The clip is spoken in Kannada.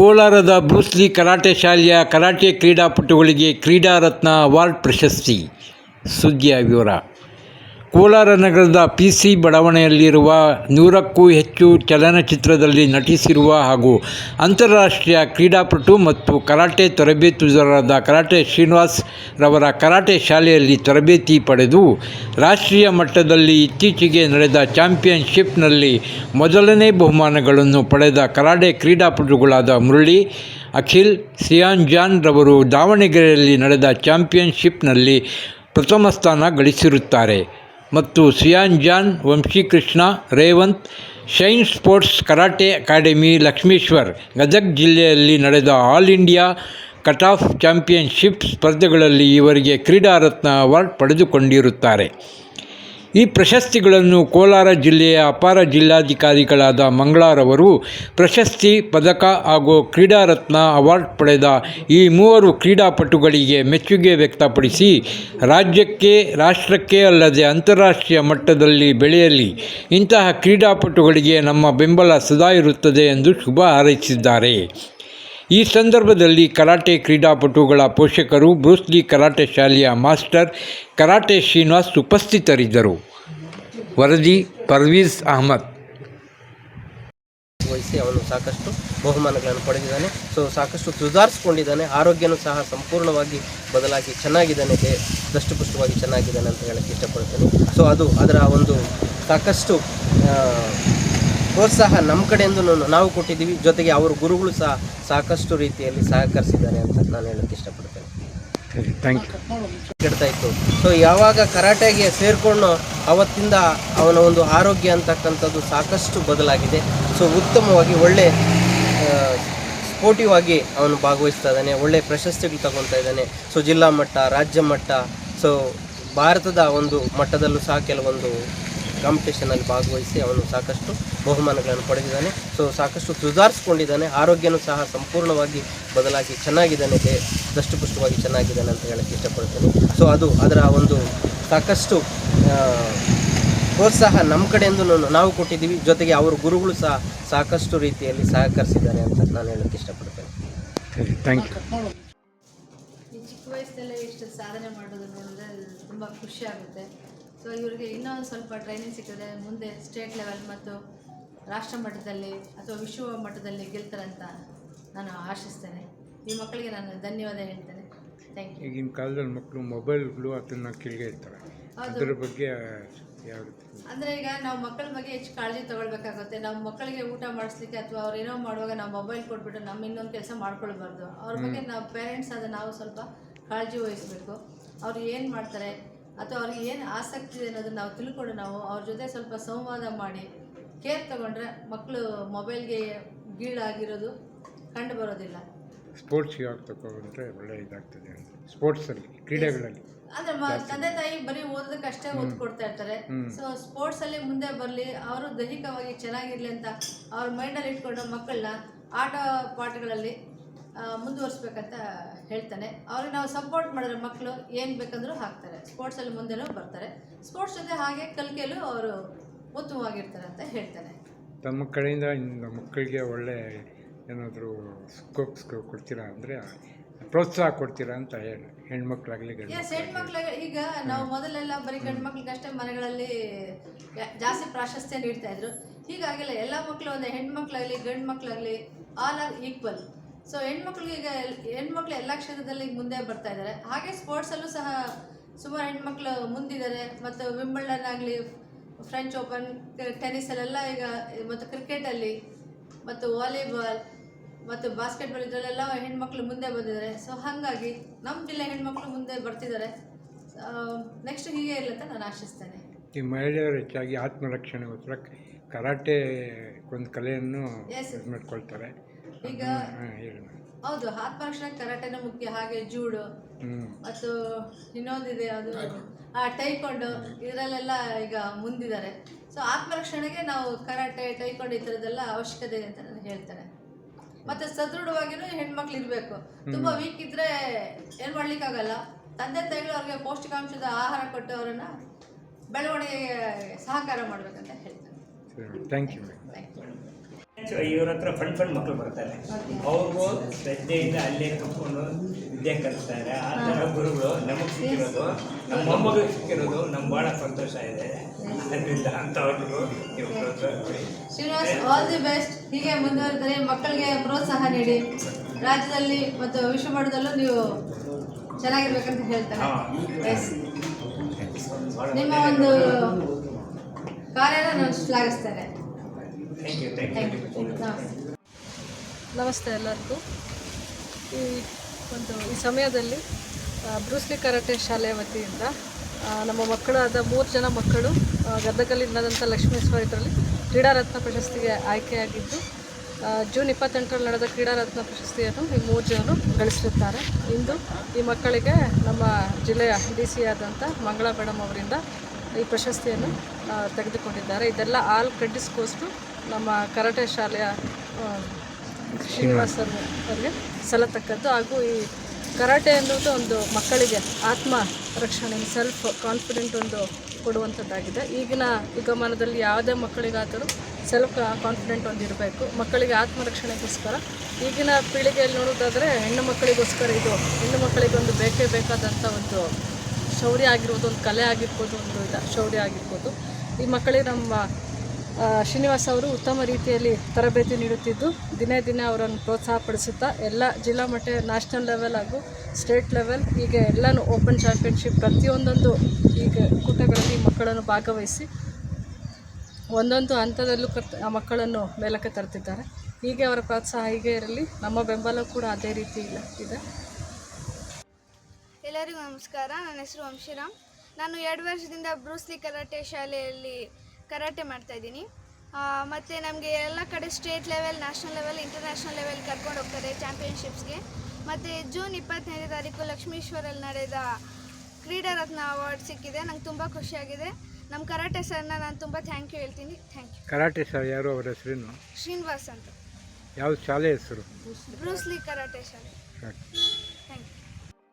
ಕೋಲಾರದ ಬ್ರೂಸ್ಲಿ ಕರಾಟೆ ಶಾಲೆಯ ಕರಾಟೆ ಕ್ರೀಡಾಪಟುಗಳಿಗೆ ಕ್ರೀಡಾ ರತ್ನ ಅವಾರ್ಡ್ ಪ್ರಶಸ್ತಿ. ಸುದ್ದಿಯ ವಿವರ. ಕೋಲಾರ ನಗರದ PC ಬಡಾವಣೆಯಲ್ಲಿರುವ 100ಕ್ಕೂ ಹೆಚ್ಚು ಚಲನಚಿತ್ರದಲ್ಲಿ ನಟಿಸಿರುವ ಹಾಗೂ ಅಂತಾರಾಷ್ಟ್ರೀಯ ಕ್ರೀಡಾಪಟು ಮತ್ತು ಕರಾಟೆ ತರಬೇತುದಾರರಾದ ಕರಾಟೆ ಶ್ರೀನಿವಾಸ್ ರವರ ಕರಾಟೆ ಶಾಲೆಯಲ್ಲಿ ತರಬೇತಿ ಪಡೆದು ರಾಷ್ಟ್ರೀಯ ಮಟ್ಟದಲ್ಲಿ ಇತ್ತೀಚೆಗೆ ನಡೆದ ಚಾಂಪಿಯನ್ಶಿಪ್ನಲ್ಲಿ ಮೊದಲನೇ ಬಹುಮಾನಗಳನ್ನು ಪಡೆದ ಕರಾಟೆ ಕ್ರೀಡಾಪಟುಗಳಾದ ಮುರಳಿ, ಅಖಿಲ್, ಸಿಯಾನ್ ಜಾನ್ ರವರು ದಾವಣಗೆರೆಯಲ್ಲಿ ನಡೆದ ಚಾಂಪಿಯನ್ಶಿಪ್ನಲ್ಲಿ ಪ್ರಥಮ ಸ್ಥಾನ ಗಳಿಸಿರುತ್ತಾರೆ ಮತ್ತು Sian John, Vamshikrishna, Revanth shine sports karate academy, Lakshmeshwar, Gadag ಜಿಲ್ಲೆಯಲ್ಲಿ ನಡೆದ ಆಲ್ ಇಂಡಿಯಾ ಕಟ್-ಆಫ್ ಚಾಂಪಿಯನ್ಶಿಪ್ ಸ್ಪರ್ಧೆಗಳಲ್ಲಿ ಇವರಿಗೆ ಕ್ರೀಡಾ ರತ್ನ ಅವಾರ್ಡ್ ಪಡೆದುಕೊಂಡಿರುತ್ತಾರೆ. ಈ ಪ್ರಶಸ್ತಿಗಳನ್ನು ಕೋಲಾರ ಜಿಲ್ಲೆಯ ಅಪರ ಜಿಲ್ಲಾಧಿಕಾರಿಗಳಾದ ಮಂಗಳಾರವರು ಪ್ರಶಸ್ತಿ, ಪದಕ ಹಾಗೂ ಕ್ರೀಡಾ ರತ್ನ ಅವಾರ್ಡ್ ಪಡೆದ ಈ ಮೂವರು ಕ್ರೀಡಾಪಟುಗಳಿಗೆ ಮೆಚ್ಚುಗೆ ವ್ಯಕ್ತಪಡಿಸಿ ರಾಜ್ಯಕ್ಕೆ, ರಾಷ್ಟ್ರಕ್ಕೆ ಅಲ್ಲದೆ ಅಂತಾರಾಷ್ಟ್ರೀಯ ಮಟ್ಟದಲ್ಲಿ ಬೆಳೆಯಲಿ, ಇಂತಹ ಕ್ರೀಡಾಪಟುಗಳಿಗೆ ನಮ್ಮ ಬೆಂಬಲ ಸದಾ ಇರುತ್ತದೆ ಎಂದು ಶುಭ ಹಾರೈಸಿದ್ದಾರೆ. ಈ ಸಂದರ್ಭದಲ್ಲಿ ಕರಾಟೆ ಕ್ರೀಡಾಪಟುಗಳ ಪೋಷಕರು, ಬ್ರೂಸ್ಲಿ ಕರಾಟೆ ಶಾಲೆಯ ಮಾಸ್ಟರ್ ಕರಾಟೆ ಶ್ರೀನಿವಾಸ್ ಉಪಸ್ಥಿತರಿದ್ದರು. ವರದಿ ಪರ್ವೀಜ್ ಅಹಮದ್. ವಹಿಸಿ ಅವನು ಸಾಕಷ್ಟು ಬಹುಮಾನಗಳನ್ನು ಪಡೆದಿದ್ದಾನೆ. ಸಾಕಷ್ಟು ಸುಧಾರಿಸ್ಕೊಂಡಿದ್ದಾನೆ. ಆರೋಗ್ಯನೂ ಸಹ ಸಂಪೂರ್ಣವಾಗಿ ಬದಲಾಗಿ ಚೆನ್ನಾಗಿದ್ದಾನೆ, ದಷ್ಟಪುಷ್ಟವಾಗಿ ಚೆನ್ನಾಗಿದ್ದಾನೆ ಅಂತ ಹೇಳಕ್ಕೆ ಇಷ್ಟಪಡ್ತೇನೆ. ಅದರ ಒಂದು ಸಾಕಷ್ಟು ಪ್ರೋತ್ಸಾಹ ನಮ್ಮ ಕಡೆಯಿಂದ ನಾವು ಕೊಟ್ಟಿದ್ದೀವಿ. ಜೊತೆಗೆ ಅವರ ಗುರುಗಳು ಸಹ ಸಾಕಷ್ಟು ರೀತಿಯಲ್ಲಿ ಸಹಕರಿಸಿದ್ದಾರೆ ಅಂತ ನಾನು ಹೇಳಕ್ಕೆ ಇಷ್ಟಪಡ್ತೇನೆ. ಕೆಡ್ತಾ ಇತ್ತು. ಯಾವಾಗ ಕರಾಟೆಗೆ ಸೇರಿಕೊಂಡು ಅವತ್ತಿಂದ ಅವನ ಒಂದು ಆರೋಗ್ಯ ಅಂತಕ್ಕಂಥದ್ದು ಸಾಕಷ್ಟು ಬದಲಾಗಿದೆ. ಉತ್ತಮವಾಗಿ ಒಳ್ಳೆ ಸ್ಪೋರ್ಟಿವ್ ಆಗಿ ಅವನು ಭಾಗವಹಿಸ್ತಾ ಇದ್ದಾನೆ. ಒಳ್ಳೆ ಪ್ರಶಸ್ತಿಗಳು ತಗೊಳ್ತಾ ಇದ್ದಾನೆ. ಜಿಲ್ಲಾ ಮಟ್ಟ, ರಾಜ್ಯ ಮಟ್ಟ, ಭಾರತದ ಒಂದು ಮಟ್ಟದಲ್ಲೂ ಸಹ ಕೆಲವೊಂದು ಕಾಂಪಿಟೇಷನಲ್ಲಿ ಭಾಗವಹಿಸಿ ಅವನು ಸಾಕಷ್ಟು ಬಹುಮಾನಗಳನ್ನು ಪಡೆದಿದ್ದಾನೆ. ಸಾಕಷ್ಟು ಸುಧಾರಿಸ್ಕೊಂಡಿದ್ದಾನೆ. ಆರೋಗ್ಯನೂ ಸಹ ಸಂಪೂರ್ಣವಾಗಿ ಬದಲಾಗಿ ಚೆನ್ನಾಗಿದ್ದಾನೆ, ದಷ್ಟಪುಷ್ಟವಾಗಿ ಚೆನ್ನಾಗಿದ್ದಾನೆ ಅಂತ ಹೇಳಕ್ಕೆ ಇಷ್ಟಪಡ್ತೇನೆ. ಅದರ ಒಂದು ಸಾಕಷ್ಟು ಪ್ರೋತ್ಸಾಹ ನಮ್ಮ ಕಡೆಯಿಂದ ನಾವು ಕೊಟ್ಟಿದ್ದೀವಿ. ಜೊತೆಗೆ ಅವರ ಗುರುಗಳು ಸಹ ಸಾಕಷ್ಟು ರೀತಿಯಲ್ಲಿ ಸಹಕರಿಸಿದ್ದಾರೆ ಅಂತ ನಾನು ಹೇಳಕ್ಕೆ ಇಷ್ಟಪಡ್ತೇನೆ. ಈ ಚಿಕ್ಕ ವಯಸ್ಸಲ್ಲೇ ಇಷ್ಟು ಸಾಧನೆ ಮಾಡೋದು ನೋಡಿದ್ರೆ ತುಂಬ ಖುಷಿ ಆಗುತ್ತೆ. ಇವರಿಗೆ ಇನ್ನೂ ಸ್ವಲ್ಪ ಟ್ರೈನಿಂಗ್ ಸಿಕ್ಕಿದ್ರೆ ಮುಂದೆ ಸ್ಟೇಟ್ ಲೆವೆಲ್ ಮತ್ತು ರಾಷ್ಟ್ರ ಮಟ್ಟದಲ್ಲಿ ಅಥವಾ ವಿಶ್ವ ಮಟ್ಟದಲ್ಲಿ ಗೆಲ್ತಾರೆ ಅಂತ ನಾನು ಆಶಿಸ್ತೇನೆ. ಈ ಮಕ್ಕಳಿಗೆ ನಾನು ಧನ್ಯವಾದ ಹೇಳ್ತೇನೆ. Thank you. ಈಗಿನ ಕಾಲದಲ್ಲಿ ಮಕ್ಕಳು ಮೊಬೈಲ್ಗಳು ಅದನ್ನು ಕೆಳಗೆ ಇರ್ತಾರೆ. ಅದರ ಬಗ್ಗೆ ಅಂದರೆ ಈಗ ನಾವು ಮಕ್ಕಳ ಬಗ್ಗೆ ಹೆಚ್ಚು ಕಾಳಜಿ ತೊಗೊಳ್ಬೇಕಾಗುತ್ತೆ. ನಾವು ಮಕ್ಕಳಿಗೆ ಊಟ ಮಾಡಿಸ್ಲಿಕ್ಕೆ ಅಥವಾ ಅವ್ರು ಏನೋ ಮಾಡುವಾಗ ನಾವು ಮೊಬೈಲ್ ಕೊಟ್ಬಿಟ್ಟು ನಮ್ಮ ಇನ್ನೊಂದು ಕೆಲಸ ಮಾಡ್ಕೊಳ್ಬಾರ್ದು. ಅವ್ರ ಬಗ್ಗೆ ನಾವು ಪೇರೆಂಟ್ಸ್ ಆದ ನಾವು ಸ್ವಲ್ಪ ಕಾಳಜಿ ವಹಿಸಬೇಕು. ಅವ್ರು ಏನು ಮಾಡ್ತಾರೆ ಅಥವಾ ಅವ್ರಿಗೆ ಏನು ಆಸಕ್ತಿ ಇದೆ ಅನ್ನೋದನ್ನು ನಾವು ತಿಳ್ಕೊಂಡು ನಾವು ಅವ್ರ ಜೊತೆ ಸ್ವಲ್ಪ ಸಂವಾದ ಮಾಡಿ ಕೇರ್ ತಗೊಂಡ್ರೆ ಮಕ್ಕಳು ಮೊಬೈಲ್ಗೆ ಗೀಳಾಗಿರೋದು ಕಂಡು ಬರೋದಿಲ್ಲ. ಸ್ಪೋರ್ಟ್ಸ್ಗೆ ಯಾಕೆ ತಗೊಂಡ್ರೆ ಒಳ್ಳೆ ಇದಾಗ್ತದೆ ಅಂತ. ಸ್ಪೋರ್ಟ್ಸಲ್ಲಿ, ಕ್ರೀಡೆಗಳಲ್ಲಿ ಅಂದರೆ ತಂದೆ ತಾಯಿ ಬರೀ ಓದೋದಕ್ಕೆ ಅಷ್ಟೇ ಒತ್ತು ಕೊಡ್ತಾ ಇರ್ತಾರೆ. ಸ್ಪೋರ್ಟ್ಸಲ್ಲಿ ಮುಂದೆ ಬರಲಿ, ಅವರು ದೈಹಿಕವಾಗಿ ಚೆನ್ನಾಗಿರಲಿ ಅಂತ ಅವ್ರ ಮೈಂಡಲ್ಲಿ ಇಟ್ಕೊಂಡು ಮಕ್ಕಳನ್ನ ಆಟ ಪಾಠಗಳಲ್ಲಿ ಮುಂದುವರಿಸ್ಬೇಕಂತ ಹೇಳ್ತಾನೆ. ಅವ್ರಿಗೆ ನಾವು ಸಪೋರ್ಟ್ ಮಾಡಿದ್ರೆ ಮಕ್ಕಳು ಏನು ಬೇಕಂದ್ರೂ ಹಾಕ್ತಾರೆ, ಸ್ಪೋರ್ಟ್ಸಲ್ಲಿ ಮುಂದೆನೂ ಬರ್ತಾರೆ. ಸ್ಪೋರ್ಟ್ಸ್ ಜೊತೆ ಹಾಗೆ ಕಲಿಕೆಯಲ್ಲೂ ಅವರು ಉತ್ತಮವಾಗಿರ್ತಾರೆ ಅಂತ ಹೇಳ್ತಾನೆ. ತಮ್ಮ ಕಡೆಯಿಂದ ಮಕ್ಕಳಿಗೆ ಒಳ್ಳೆ ಏನಾದರೂ ಕೊಡ್ತೀರಾ ಅಂದರೆ ಪ್ರೋತ್ಸಾಹ ಕೊಡ್ತೀರಾ ಅಂತ ಹೇಳಿ, ಹೆಣ್ಮಕ್ಳಾಗಲಿ ಹೆಣ್ಮಕ್ಳಿಗೆ ಈಗ ನಾವು ಮೊದಲೆಲ್ಲ ಬರೀ ಗಂಡು ಮಕ್ಳಿಗೆ ಅಷ್ಟೇ ಮನೆಗಳಲ್ಲಿ ಜಾಸ್ತಿ ಪ್ರಾಶಸ್ತ್ಯ ನೀಡ್ತಾ ಇದ್ರು. ಹೀಗಾಗಿಲ್ಲ, ಎಲ್ಲ ಮಕ್ಕಳು ಒಂದು ಹೆಣ್ಮಕ್ಳಾಗಲಿ ಗಂಡು ಮಕ್ಕಳಾಗಲಿ ಆಲ್ ಆರ್ ಈಕ್ವಲ್. ಹೆಣ್ಮಕ್ಳಿಗೆ ಈಗ ಹೆಣ್ಮಕ್ಳು ಎಲ್ಲ ಕ್ಷೇತ್ರದಲ್ಲಿ ಮುಂದೆ ಬರ್ತಾ ಇದ್ದಾರೆ. ಹಾಗೆ ಸ್ಪೋರ್ಟ್ಸಲ್ಲೂ ಸಹ ಸುಮಾರು ಹೆಣ್ಮಕ್ಳು ಮುಂದಿದ್ದಾರೆ. ಮತ್ತು ವಿಂಬಲ್ಡನ್ ಆಗಲಿ, ಫ್ರೆಂಚ್ ಓಪನ್, ಟೆನ್ನಿಸಲ್ಲೆಲ್ಲ ಈಗ, ಮತ್ತು ಕ್ರಿಕೆಟಲ್ಲಿ ಮತ್ತು ವಾಲಿಬಾಲ್ ಮತ್ತು ಬಾಸ್ಕೆಟ್ಬಾಲ್ ಇದರಲ್ಲೆಲ್ಲ ಹೆಣ್ಮಕ್ಳು ಮುಂದೆ ಬಂದಿದ್ದಾರೆ. ಹಾಗಾಗಿ ನಮ್ಮ ಜಿಲ್ಲೆ ಹೆಣ್ಮಕ್ಳು ಮುಂದೆ ಬರ್ತಿದ್ದಾರೆ. ನೆಕ್ಸ್ಟ್ ಹೀಗೆ ಇಲ್ಲ ಅಂತ ನಾನು ಆಶಿಸ್ತೇನೆ. ಈ ಮಹಿಳೆಯರು ಹೆಚ್ಚಾಗಿ ಆತ್ಮರಕ್ಷಣೆಗೋಸ್ಕರ ಕರಾಟೆ ಒಂದು ಕಲೆಯನ್ನು ಮಾಡ್ಕೊಳ್ತಾರೆ. ಈಗ ಹೌದು, ಆತ್ಮರಕ್ಷಣೆ ಕರಾಟೆನೂ ಮುಖ್ಯ. ಹಾಗೆ ಜೂಡು ಮತ್ತು ಇನ್ನೊಂದಿದೆ, ಅದು ಟೈಕೊಂಡು, ಇದರಲ್ಲೆಲ್ಲ ಈಗ ಮುಂದಿದ್ದಾರೆ. ಆತ್ಮರಕ್ಷಣೆಗೆ ನಾವು ಕರಾಟೆ, ಟೈಕೊಂಡು ಈ ಥರದ್ದೆಲ್ಲ ಅವಶ್ಯಕತೆ ಇದೆ ಅಂತ ನಾನು ಹೇಳ್ತೇನೆ. ಮತ್ತು ಸದೃಢವಾಗಿಯೂ ಹೆಣ್ಮಕ್ಳು ಇರಬೇಕು. ತುಂಬ ವೀಕ್ ಇದ್ದರೆ ಏನು ಮಾಡ್ಲಿಕ್ಕಾಗಲ್ಲ. ತಂದೆ ತಾಯಿಗಳು ಅವ್ರಿಗೆ ಪೌಷ್ಟಿಕಾಂಶದ ಆಹಾರ ಕೊಟ್ಟು ಅವರನ್ನು ಬೆಳವಣಿಗೆಗೆ ಸಹಕಾರ ಮಾಡಬೇಕಂತ ಹೇಳ್ತೇನೆ. Thank you. ಇವ್ರ ಹತ್ರ ಫಂಡ್ ಮಕ್ಕಳು ಬರ್ತಾರೆ, ಅವ್ರಿಗೂ ಶ್ರದ್ಧೆಯಿಂದ ಅಲ್ಲೇ ಕುತ್ಕೊಂಡು ವಿದ್ಯೆ ಕಲಿಸ್ತಾರೆ. ಆ ಥರ ಗುರುಗಳು ನಮಗೆ ಸಿಕ್ಕಿರೋದು, ನಮ್ಮ ಮೊಮ್ಮಗಳಿಗೆ ಸಿಕ್ಕಿರೋದು ನಮ್ಗೆ ಭಾಳ ಸಂತೋಷ ಇದೆ. ಅದರಿಂದ ಅಂಥವ್ರಿಗೂ ನೀವು ಪ್ರೋತ್ಸಾಹ ಕೊಡಿ. Srinivas, all the best. ಹೀಗೆ ಮುಂದುವರೆದರೆ ಮಕ್ಕಳಿಗೆ ಪ್ರೋತ್ಸಾಹ ನೀಡಿ ರಾಜ್ಯದಲ್ಲಿ ಮತ್ತು ವಿಶ್ವ ಮಟ್ಟದಲ್ಲೂ ನೀವು ಚೆನ್ನಾಗಿರ್ಬೇಕಂತ ಹೇಳ್ತಾರೆ. ಎಸ್, ನಿಮ್ಮ ಒಂದು ಕಾರ್ಯನ ನಾನು ಶ್ಲಾಘಿಸ್ತೇನೆ. Thank you. ನಮಸ್ತೆ ಎಲ್ಲರಿಗೂ. ಈ ಸಮಯದಲ್ಲಿ ಬ್ರೂಸ್ಲಿ ಕರಾಟೆ ಶಾಲೆಯ ವತಿಯಿಂದ ನಮ್ಮ ಮಕ್ಕಳಾದ 3 ಜನ ಮಕ್ಕಳು ಗದಗಲ್ಲಿ ನಡೆದಂಥ ಲಕ್ಷ್ಮೇಶ್ವರ ಇದರಲ್ಲಿ ಕ್ರೀಡಾರತ್ನ ಪ್ರಶಸ್ತಿಗೆ ಆಯ್ಕೆಯಾಗಿದ್ದು, ಜೂನ್ 28ರಲ್ಲಿ ನಡೆದ ಕ್ರೀಡಾರತ್ನ ಪ್ರಶಸ್ತಿಯನ್ನು ಈ 3 ಜನರು ಗಳಿಸಿರುತ್ತಾರೆ. ಇಂದು ಈ ಮಕ್ಕಳಿಗೆ ನಮ್ಮ ಜಿಲ್ಲೆಯ DC ಆದಂಥ ಮಂಗಳಾ ಮೇಡಮ್ ಅವರಿಂದ ಈ ಪ್ರಶಸ್ತಿಯನ್ನು ತೆಗೆದುಕೊಂಡಿದ್ದಾರೆ. ಇದೆಲ್ಲ ಆಲ್ ಕ್ರೆಡಿಟ್ಸ್ಗೋಸ್ಕರ ನಮ್ಮ ಕರಾಟೆ ಶಾಲೆಯ ಶ್ರೀನಿವಾಸ್ ಅವರಿಗೆ ಸಲ್ಲತಕ್ಕದ್ದು. ಹಾಗೂ ಈ ಕರಾಟೆ ಅನ್ನೋದು ಒಂದು ಮಕ್ಕಳಿಗೆ ಆತ್ಮ ರಕ್ಷಣೆ, ಸೆಲ್ಫ್ ಕಾನ್ಫಿಡೆಂಟ್ ಒಂದು ಕೊಡುವಂಥದ್ದಾಗಿದೆ. ಈಗಿನ ಯುಗಮಾನದಲ್ಲಿ ಯಾವುದೇ ಮಕ್ಕಳಿಗಾದರೂ ಸೆಲ್ಫ್ ಕಾನ್ಫಿಡೆಂಟ್ ಒಂದು ಇರಬೇಕು. ಮಕ್ಕಳಿಗೆ ಆತ್ಮರಕ್ಷಣೆಗೋಸ್ಕರ ಈಗಿನ ಪೀಳಿಗೆಯಲ್ಲಿ ನೋಡೋದಾದರೆ ಹೆಣ್ಣು ಮಕ್ಕಳಿಗೋಸ್ಕರ ಇದು ಹೆಣ್ಣು ಮಕ್ಕಳಿಗೆ ಒಂದು ಬೇಕೇ ಬೇಕಾದಂಥ ಒಂದು ಶೌರ್ಯ ಆಗಿರ್ಬೋದು, ಒಂದು ಕಲೆ ಆಗಿರ್ಬೋದು, ಒಂದು ಶೌರ್ಯ ಆಗಿರ್ಬೋದು. ಈ ಮಕ್ಕಳಿಗೆ ನಮ್ಮ ಶ್ರೀನಿವಾಸ್ ಅವರು ಉತ್ತಮ ರೀತಿಯಲ್ಲಿ ತರಬೇತಿ ನೀಡುತ್ತಿದ್ದು, ದಿನೇ ದಿನೇ ಅವರನ್ನು ಪ್ರೋತ್ಸಾಹಪಡಿಸುತ್ತಾ ಎಲ್ಲ ಜಿಲ್ಲಾ ಮಟ್ಟ, ನ್ಯಾಷನಲ್ ಲೆವೆಲ್ ಹಾಗೂ ಸ್ಟೇಟ್ ಲೆವೆಲ್, ಹೀಗೆ ಎಲ್ಲನೂ ಓಪನ್ ಚಾಂಪಿಯನ್ಶಿಪ್ ಪ್ರತಿಯೊಂದೊಂದು ಈಗ ಕೂಟಗಳಲ್ಲಿ ಮಕ್ಕಳನ್ನು ಭಾಗವಹಿಸಿ ಒಂದೊಂದು ಹಂತದಲ್ಲೂ ಆ ಮಕ್ಕಳನ್ನು ಮೇಲಕ್ಕೆ ತರ್ತಿದ್ದಾರೆ. ಹೀಗೆ ಅವರ ಪ್ರೋತ್ಸಾಹ ಹೀಗೆ ಇರಲಿ, ನಮ್ಮ ಬೆಂಬಲ ಕೂಡ ಅದೇ ರೀತಿ ಇದೆ. ಎಲ್ಲರಿಗೂ ನಮಸ್ಕಾರ. ನನ್ನ ಹೆಸರು ವಂಶಿರಾಮ್. ನಾನು 2 ವರ್ಷದಿಂದ ಬ್ರೂಸ್ಲಿ ಕರಾಟೆ ಶಾಲೆಯಲ್ಲಿ ಕರಾಟೆ ಮಾಡ್ತಾಯಿದ್ದೀನಿ. ಮತ್ತು ನಮಗೆ ಎಲ್ಲ ಕಡೆ state level, national level, international level ಕರ್ಕೊಂಡು ಹೋಗ್ತಾರೆ ಚಾಂಪಿಯನ್ಶಿಪ್ಸ್ಗೆ. ಮತ್ತು ಜೂನ್ 25ನೇ ತಾರೀಕು ಲಕ್ಷ್ಮೀಶ್ವರಲ್ಲಿ ನಡೆದ ಕ್ರೀಡಾರತ್ನ ಅವಾರ್ಡ್ ಸಿಕ್ಕಿದೆ. ನಂಗೆ ತುಂಬ ಖುಷಿಯಾಗಿದೆ. ನಮ್ಮ ಕರಾಟೆ ಸರ್ನ ನಾನು ತುಂಬ ಥ್ಯಾಂಕ್ ಯು ಹೇಳ್ತೀನಿ. Thank you. ಕರಾಟೆ ಸರ್ ಯಾರು, ಅವರ ಹೆಸರೇನು? ಶ್ರೀನಿವಾಸ್ ಅಂತ. ಯಾವ ಶಾಲೆ ಹೆಸರು? ಬ್ರೂಸ್ಲಿ ಕರಾಟೆ ಶಾಲೆ.